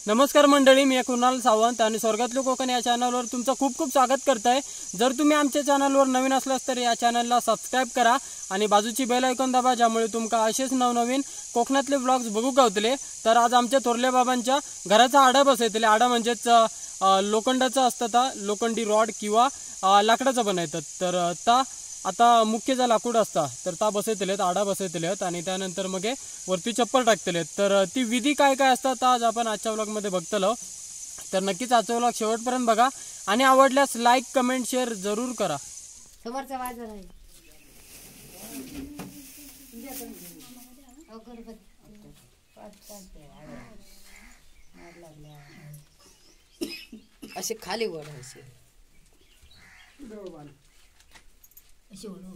नमस्कार मंडळी, मी कुणाल सावंत आणि स्वर्गातलं कोकण या चॅनलवर तुमचं खूप खूप स्वागत करताय। जर तुम्ही आमच्या चॅनलवर नवीन असलास तर या चॅनलला सबस्क्राइब करा आणि बाजूची बेल आयकॉन दाबा, ज्यामुळे तुमका असेच नवनवीन कोकणातले व्लॉग्स बघू गावतले। तर आज आमच्या थोरल्या बाबांच्या घराचा आडा बसवतले। आडा म्हणजेच लोखंडाचा असतात, लोखंडी रॉड किंवा लाकडाचा बनवतात। तर आता मुख्य जा लाकूड असता तर ता बसवतलेत, आडा बसवतलेत आणि त्यानंतर मग वरती चप्पल टाकतलेत। तर ती विधी काय काय असतात आज आपण आजच्या व्लॉग मध्ये बघतलो। तर नक्कीच आजचा व्लॉग शेवटपर्यंत बघा आणि आवडल्यास लाईक कमेंट शेअर जरूर करा। समोरचा बाजार आहे असे खाली वळायचे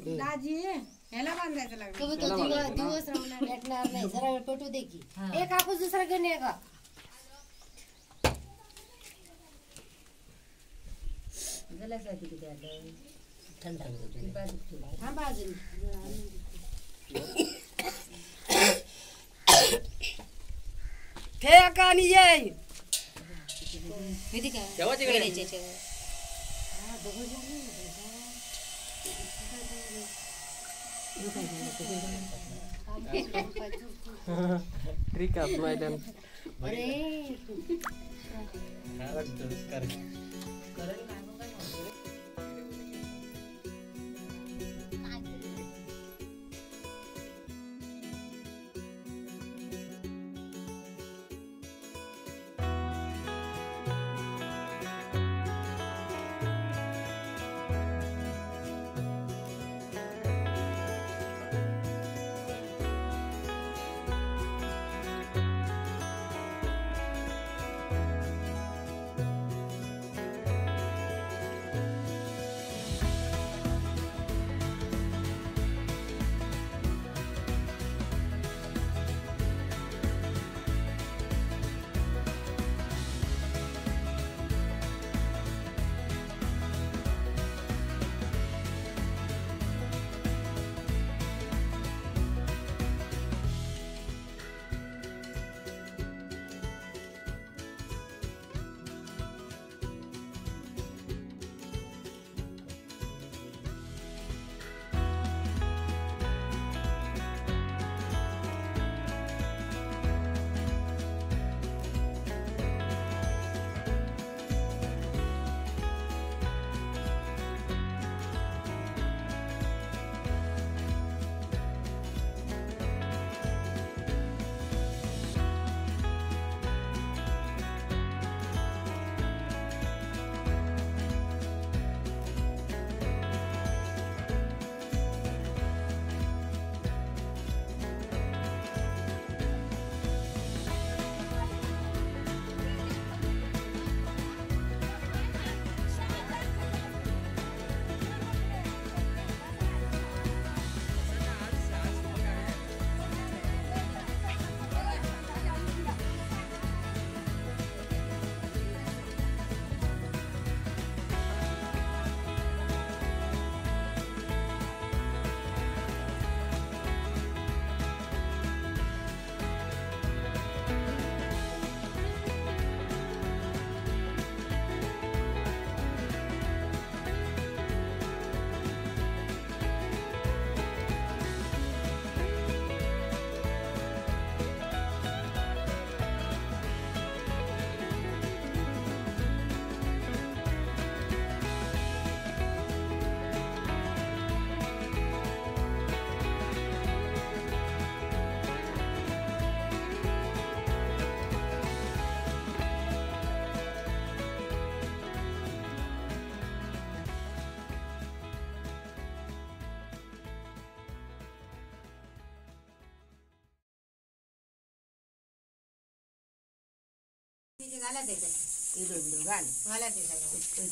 दाजी ह्याला बांधायचं लागलं तो दिवस राहणार भेटणार नाही, जरा वेळ पेटू दे की एक कापूस दुसरा घेऊन ये का गलासाठी किती आलं थंड थांबा अजून ठेका आणि ये किती काय ठीक आहे मैदान अरे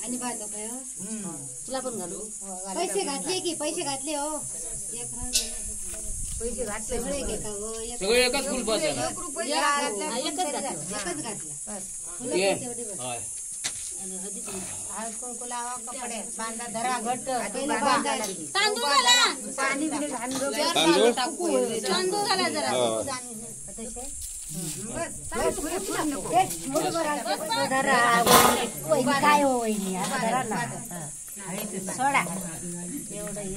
आणि बांधलो काय तुला पण घालू पैसे घातले की पैसे घातले हो पैसे घातले सगळे घे का सगळे एकच फुल बस एकच घातला कपडे बांधा धरा घट्ट तांदूळ पाणी काय हो वहिनी सोडा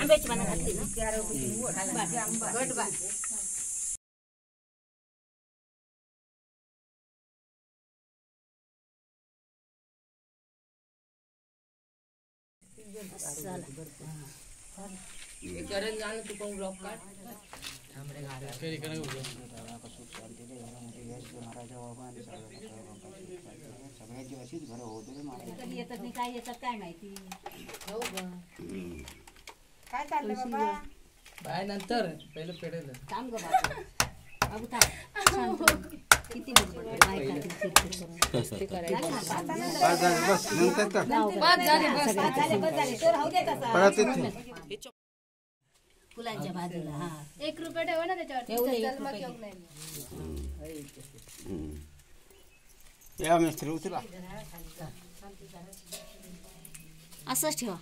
आंब्याची पानं घातली ना कधी येतात नाही काय येतात काय माहिती काय चाललं बाबा बाय नंतर पहिलं पेढेल थांब ग बाबू थांब शांत हो. किती बडबड काय फुलांच्या बाजूला हा 1 रुपया ठेवा ना त्याच्यावर ठेवले, 1 जन्म रुपये. घेऊन नाही या मिस्त्री उचला असंच ठेवा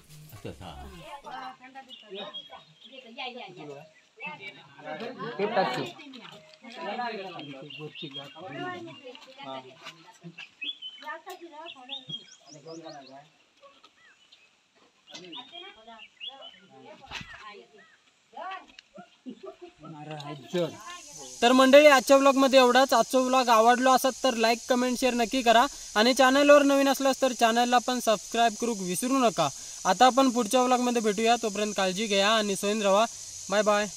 तर मंडळी आजच्या ब्लॉग मध्ये एवढाच. आजचा ब्लॉग आवडलो असेल तर लाईक कमेंट शेअर नक्की करा आणि चॅनलवर नवीन असल्यास तर चॅनलला पण सबस्क्राईब करू विसरू नका. आता आपण पुढच्या ब्लॉग मध्ये भेटूया. तोपर्यंत काळजी घ्या आणि सोयीन राहा. Bye bye.